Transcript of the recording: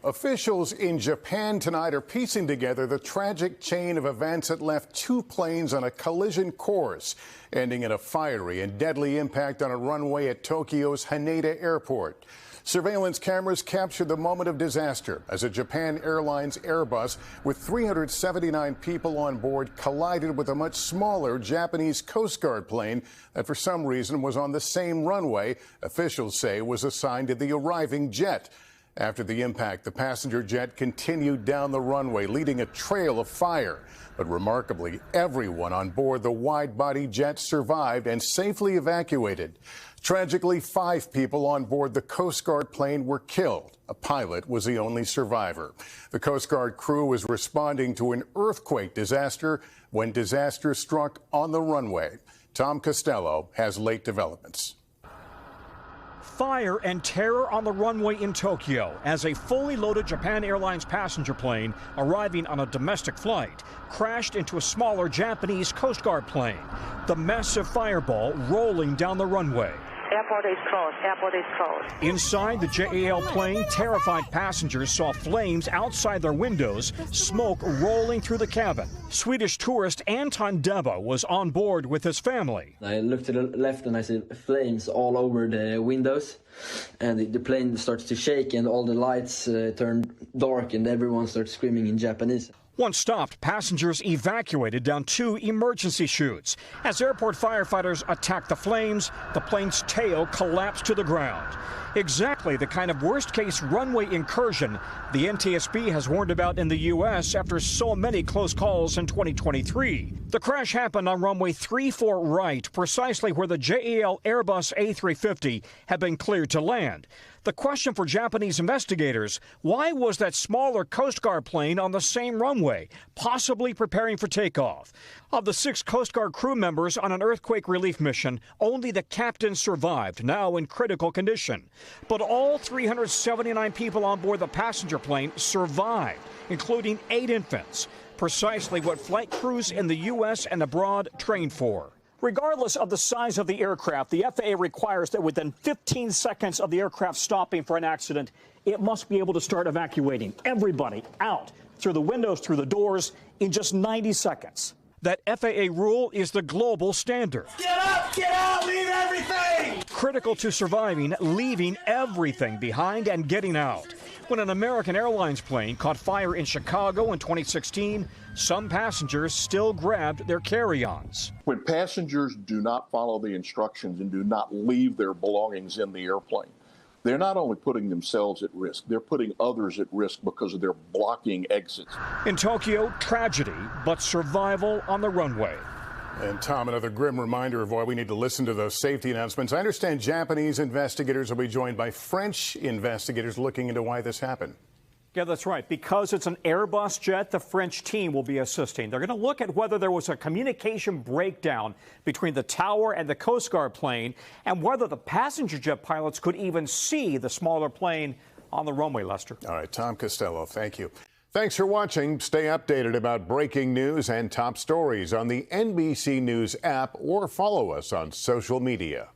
Officials in Japan tonight are piecing together the tragic chain of events that left two planes on a collision course, ending in a fiery and deadly impact on a runway at Tokyo's Haneda Airport. Surveillance cameras captured the moment of disaster as a Japan Airlines Airbus with 379 people on board collided with a much smaller Japanese Coast Guard plane that for some reason was on the same runway officials say was assigned to the arriving jet. After the impact, the passenger jet continued down the runway, leading a trail of fire. But remarkably, everyone on board the wide-body jet survived and safely evacuated. Tragically, 5 people on board the Coast Guard plane were killed. A pilot was the only survivor. The Coast Guard crew was responding to an earthquake disaster when disaster struck on the runway. Tom Costello has late developments. Fire and terror on the runway in Tokyo as a fully loaded Japan Airlines passenger plane arriving on a domestic flight crashed into a smaller Japanese Coast Guard plane. The massive fireball rolling down the runway. Airport is closed. Airport is closed. Inside the JAL plane, terrified passengers saw flames outside their windows, smoke rolling through the cabin. Swedish tourist Anton Deba was on board with his family. I looked to the left and I see flames all over the windows, and the plane starts to shake and all the lights turn dark and everyone starts screaming in Japanese. Once stopped, passengers evacuated down 2 emergency chutes. As airport firefighters attacked the flames, the plane's tail collapsed to the ground. Exactly the kind of worst-case runway incursion the NTSB has warned about in the U.S. after so many close calls in 2023. The crash happened on runway 34 right, precisely where the JAL Airbus A350 had been cleared to land. The question for Japanese investigators, why was that smaller Coast Guard plane on the same runway, possibly preparing for takeoff? Of the 6 Coast Guard crew members on an earthquake relief mission, only the captain survived, now in critical condition. But all 379 people on board the passenger plane survived, including 8 infants, precisely what flight crews in the U.S. and abroad train for. Regardless of the size of the aircraft, the FAA requires that within 15 seconds of the aircraft stopping for an accident, it must be able to start evacuating everybody out through the windows, through the doors, in just 90 seconds. That FAA rule is the global standard. Get up, get out, leave everything! Critical to surviving, leaving everything behind and getting out. When an American Airlines plane caught fire in Chicago in 2016, some passengers still grabbed their carry-ons. When passengers do not follow the instructions and do not leave their belongings in the airplane, they're not only putting themselves at risk, they're putting others at risk because of their blocking exits. In Tokyo, tragedy, but survival on the runway. And Tom, another grim reminder of why we need to listen to those safety announcements. I understand Japanese investigators will be joined by French investigators looking into why this happened. Yeah, that's right. Because it's an Airbus jet, the French team will be assisting. They're going to look at whether there was a communication breakdown between the tower and the Coast Guard plane and whether the passenger jet pilots could even see the smaller plane on the runway, Lester. All right, Tom Costello, thank you. Thanks for watching. Stay updated about breaking news and top stories on the NBC News app or follow us on social media.